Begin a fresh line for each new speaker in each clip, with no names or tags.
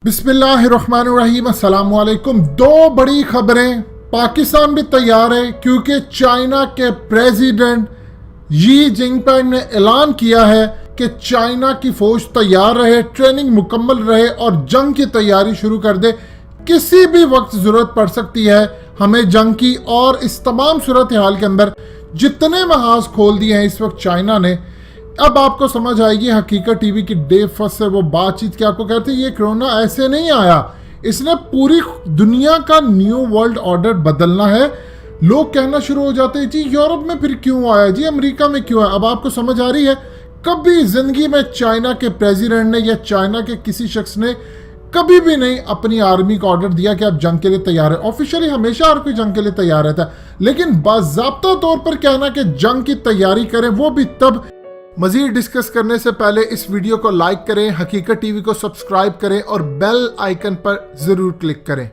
बिस्मिल्लाहिर्रहमानिर्रहीम, अस्सलाम वालेकुम। दो बड़ी खबरें। पाकिस्तान भी तैयार है क्योंकि चाइना के प्रेसिडेंट शी जिनपिंग ने ऐलान किया है कि चाइना की फौज तैयार रहे, ट्रेनिंग मुकम्मल रहे और जंग की तैयारी शुरू कर दे। किसी भी वक्त जरूरत पड़ सकती है हमें जंग की, और इस तमाम सूरत हाल के अंदर जितने महाज खोल दिए हैं इस वक्त चाइना ने, अब आपको समझ आएगी हकीकत टीवी की डे फर्स्ट से वो बातचीत की। आपको कहते हैं ये कोरोना ऐसे नहीं आया, इसने पूरी दुनिया का न्यू वर्ल्ड ऑर्डर बदलना है। लोग कहना शुरू हो जाते हैं जी यूरोप में फिर क्यों आया, जी अमेरिका में क्यों आया। अब आपको समझ आ रही है, कभी जिंदगी में चाइना के प्रेसिडेंट ने या चाइना के किसी शख्स ने कभी भी नहीं अपनी आर्मी को ऑर्डर दिया कि आप जंग के लिए तैयार है। ऑफिशियली हमेशा हर कोई जंग के लिए तैयार रहता है, लेकिन बाज़ाब्ता तौर पर कहना कि जंग की तैयारी करें, वो भी तब। मजीद डिस्कस करने से पहले इस वीडियो को लाइक करें, हकीकत टीवी को सब्सक्राइब करें और बेल आइकन पर जरूर क्लिक करें।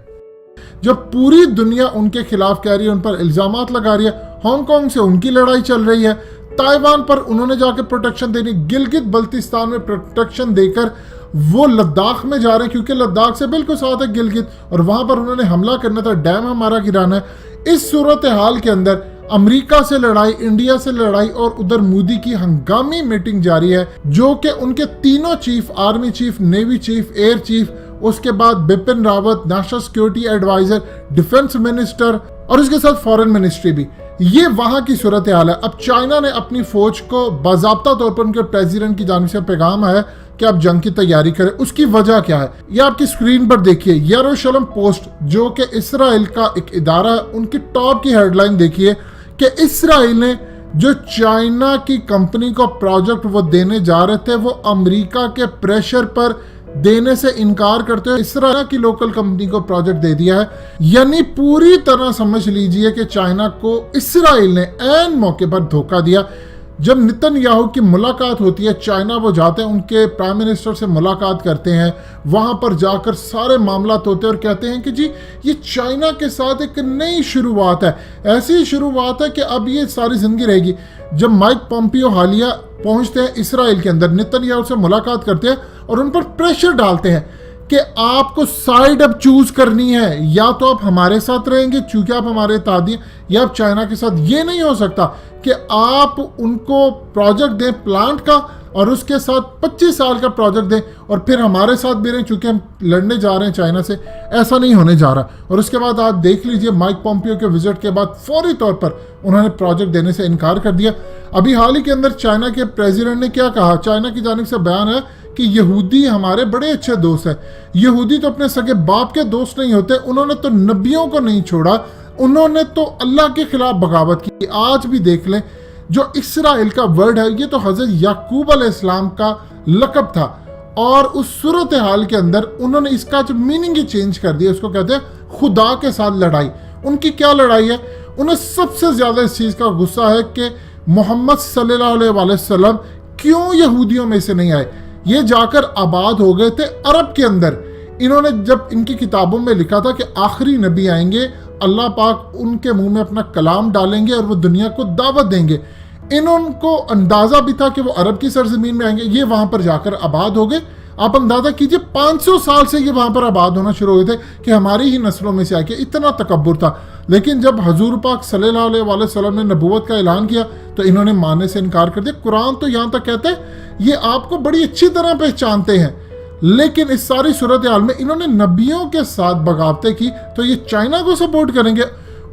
जब पूरी दुनिया उनके खिलाफ कह रही है, उन पर इल्जामात लगा रही है, हांगकांग से उनकी लड़ाई चल रही है, ताइवान पर उन्होंने जाकर प्रोटेक्शन देनी, गिलगित बल्तिस्तान में प्रोटेक्शन देकर वो लद्दाख में जा रहे हैं क्योंकि लद्दाख से बिल्कुल साथ है गिलगित, और वहां पर उन्होंने हमला करना था, डैम हमारा गिराना है। इस सूरत हाल के अंदर अमेरिका से लड़ाई, इंडिया से लड़ाई और उधर मोदी की हंगामी मीटिंग जारी है, जो कि उनके तीनों chief, army chief, navy chief, air chief, उसके बाद Bipin Rawat, national security adviser, defence minister और उसके साथ फॉरेन मिनिस्ट्री भी, ये वहां की सूरत हाल है। अब चाइना ने अपनी फौज को बाज़ाब्ता तौर पर उनके प्रेसिडेंट की जानिब से पैगाम है कि आप जंग की तैयारी करें। उसकी वजह क्या है, ये आपकी स्क्रीन पर देखिए। यरूशलेम पोस्ट, जो कि इसराइल का एक इदारा है, उनकी टॉप की हेडलाइन देखिए कि इसराइल ने जो चाइना की कंपनी को प्रोजेक्ट वो देने जा रहे थे, वो अमेरिका के प्रेशर पर देने से इनकार करते हुए इसराइल की लोकल कंपनी को प्रोजेक्ट दे दिया है। यानी पूरी तरह समझ लीजिए कि चाइना को इसराइल ने ऐन मौके पर धोखा दिया। जब नेतन्याहू की मुलाकात होती है, चाइना वो जाते हैं, उनके प्राइम मिनिस्टर से मुलाकात करते हैं, वहां पर जाकर सारे मामला होते हैं और कहते हैं कि जी ये चाइना के साथ एक नई शुरुआत है, ऐसी शुरुआत है कि अब ये सारी जिंदगी रहेगी। जब माइक पॉम्पियो हालिया पहुंचते हैं इसराइल के अंदर, नेतन्याहू से मुलाकात करते हैं और उन पर प्रेशर डालते हैं कि आपको साइड अब चूज करनी है, या तो आप हमारे साथ रहेंगे चूंकि आप हमारे इत्तेहादी हैं, या आप चाइना के साथ। ये नहीं हो सकता कि आप उनको प्रोजेक्ट दें प्लांट का और उसके साथ 25 साल का प्रोजेक्ट दें और फिर हमारे साथ भी रहें चूंकि हम लड़ने जा रहे हैं चाइना से। ऐसा नहीं होने जा रहा। और उसके बाद आप देख लीजिए, माइक पॉम्पियो के विजिट के बाद फौरी तौर पर उन्होंने प्रोजेक्ट देने से इनकार कर दिया। अभी हाल ही के अंदर चाइना के प्रेसिडेंट ने क्या कहा, चाइना की जानिब से बयान है कि यहूदी हमारे बड़े अच्छे दोस्त हैं। यहूदी तो अपने सगे बाप के दोस्त नहीं होते, उन्होंने तो नबियों को नहीं छोड़ा, उन्होंने तो अल्लाह के खिलाफ बगावत की। आज भी देख लें, जो इसराइल का वर्ड है, ये तो हजरत याकूब अलैहिस्सलाम का लक़ब था, और उस सूरत हाल के अंदर उन्होंने इसका जो मीनिंग ही चेंज कर दिया। उसको कहते हैं खुदा के साथ लड़ाई। उनकी क्या लड़ाई है? उन्हें सबसे ज्यादा इस चीज का गुस्सा है कि मोहम्मद सल्लल्लाहु अलैहि वसल्लम क्यों यहूदियों में से नहीं आए। ये जाकर आबाद हो गए थे अरब के अंदर। इन्होंने जब इनकी किताबों में लिखा था कि आखिरी नबी आएंगे, अल्लाह पाक उनके मुंह में अपना कलाम डालेंगे और वो दुनिया को दावत देंगे, इनको अंदाजा भी था कि वो अरब की सरजमीन में आएंगे। ये वहां पर जाकर आबाद हो गए। आप अंदाजा कीजिए 500 साल से ये वहां पर आबाद होना शुरू हुए थे कि हमारी ही नस्लों में से आके, इतना तकब्बुर था। लेकिन जब हजूर पाक सल्लल्लाहु अलैहि वसल्लम ने नबूवत का ऐलान किया तो इन्होंने मानने से इनकार कर दिया। कुरान तो यहां तक कहता है ये आपको बड़ी अच्छी तरह पहचानते हैं, लेकिन इस सारी सूरत हाल में इन्होंने नबियों के साथ बगावतें की, तो ये चाइना को सपोर्ट करेंगे।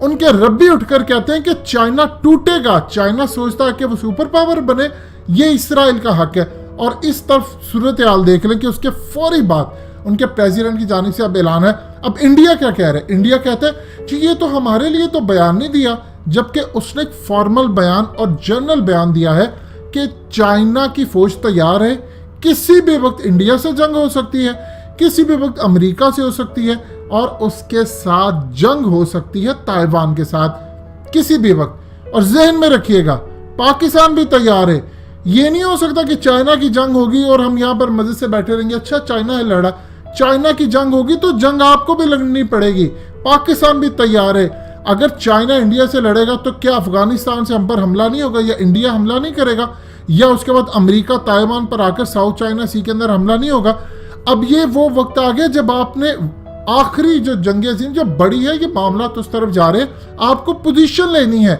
उनके रब्बी उठकर कहते हैं कि चाइना टूटेगा, चाइना सोचता है कि वो सुपर पावर बने, ये इसराइल का हक है। और इस तरफ सूरत हाल देख लें कि उसके फौरी बाद उनके प्रेसिडेंट की जानिब से अब ऐलान है। अब इंडिया क्या कह रहा है? इंडिया कहता है कि ये तो हमारे लिए तो बयान नहीं दिया, जबकि उसने एक फॉर्मल बयान और जनरल बयान दिया है कि चाइना की फौज तैयार है, किसी भी वक्त इंडिया से जंग हो सकती है, किसी भी वक्त अमेरिका से हो सकती है, और उसके साथ जंग हो सकती है ताइवान के साथ किसी भी वक्त। और जहन में रखिएगा, पाकिस्तान भी तैयार है। ये नहीं हो सकता कि चाइना की जंग होगी और हम यहाँ पर मजे से बैठे रहेंगे, अच्छा चाइना है लड़ा। चाइना की जंग होगी तो जंग आपको भी लड़नी पड़ेगी। पाकिस्तान भी तैयार है। अगर चाइना इंडिया से लड़ेगा तो क्या अफगानिस्तान से हम पर हमला नहीं होगा, या इंडिया हमला नहीं करेगा, या उसके बाद अमेरिका ताइवान पर आकर साउथ चाइना सी के अंदर हमला नहीं होगा? अब ये वो वक्त आ गया जब आपने आखिरी जो जंग अजीम जो बड़ी है, ये मामला तो उस तरफ जा रहे हैं, आपको पोजीशन लेनी है।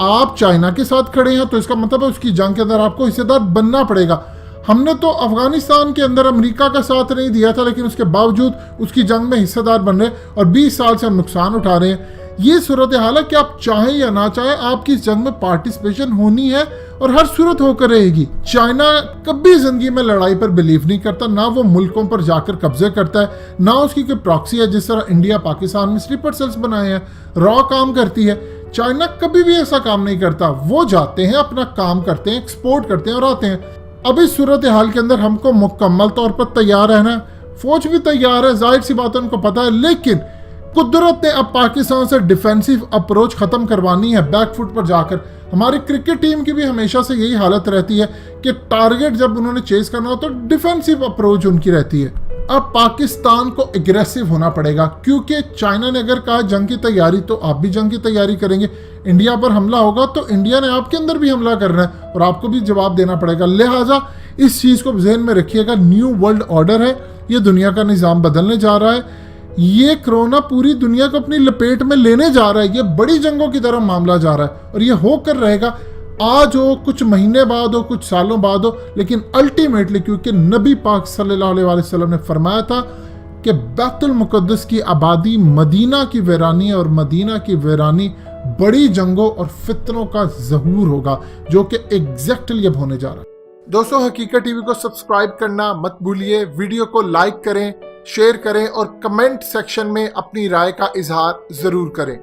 आप चाइना के साथ खड़े हैं तो इसका मतलब है उसकी जंग के अंदर आपको हिस्सेदार बनना पड़ेगा। हमने तो अफगानिस्तान के अंदर अमेरिका का साथ नहीं दिया था, लेकिन उसके बावजूद उसकी जंग में हिस्सेदार बन रहे और 20 साल से हम नुकसान उठा रहे हैं। ये सूरत हाल है कि आप चाहें या ना चाहें आपकी इस जंग में पार्टिसिपेशन होनी है और हर सूरत होकर रहेगी। चाइना कभी जिंदगी में लड़ाई पर बिलीव नहीं करता, ना वो मुल्कों पर जाकर कब्जे करता है, ना उसकी कोई प्रॉक्सी है जिस तरह इंडिया पाकिस्तान में स्लीपर सेल्स बनाए हैं, रॉ काम करती है। चाइना कभी भी ऐसा काम नहीं करता। वो जाते हैं, अपना काम करते हैं, एक्सपोर्ट करते हैं और आते हैं। अब इस सूरत हाल के अंदर हमको मुकम्मल तौर पर तैयार रहना है, फौज भी तैयार है, जाहिर सी बात है उनको पता है, लेकिन कुदरत ने अब पाकिस्तान से डिफेंसिव अप्रोच खत्म करवानी है बैक फुट पर जाकर। हमारी क्रिकेट टीम की भी हमेशा से यही हालत रहती है कि टारगेट जब उन्होंने चेस करना हो तो डिफेंसिव अप्रोच उनकी रहती है। अब पाकिस्तान को एग्रेसिव होना पड़ेगा, क्योंकि चाइना ने अगर कहा जंग की तैयारी तो आप भी जंग की तैयारी करेंगे। इंडिया पर हमला होगा तो इंडिया ने आपके अंदर भी हमला करना है और आपको भी जवाब देना पड़ेगा। लिहाजा इस चीज को ज़हन में रखिएगा, न्यू वर्ल्ड ऑर्डर है, ये दुनिया का निज़ाम बदलने जा रहा है। ये कोरोना पूरी दुनिया को अपनी लपेट में लेने जा रहा है, ये बड़ी जंगों की तरह मामला जा रहा है और ये होकर रहेगा। आज हो, कुछ महीने बाद हो, कुछ सालों बाद हो, लेकिन अल्टीमेटली, क्योंकि नबी पाक सल्लल्लाहु अलैहि वसल्लम ने फरमाया था कि बैतुल मुक़द्दस की आबादी मदीना की वीरानी और मदीना की वीरानी बड़ी जंगों और फितनों का ज़हूर होगा, जो कि एग्जैक्टली अब होने जा रहा है। दोस्तों, हकीकत टीवी को सब्सक्राइब करना मत भूलिए, वीडियो को लाइक करें, शेयर करें और कमेंट सेक्शन में अपनी राय का इजहार जरूर करें।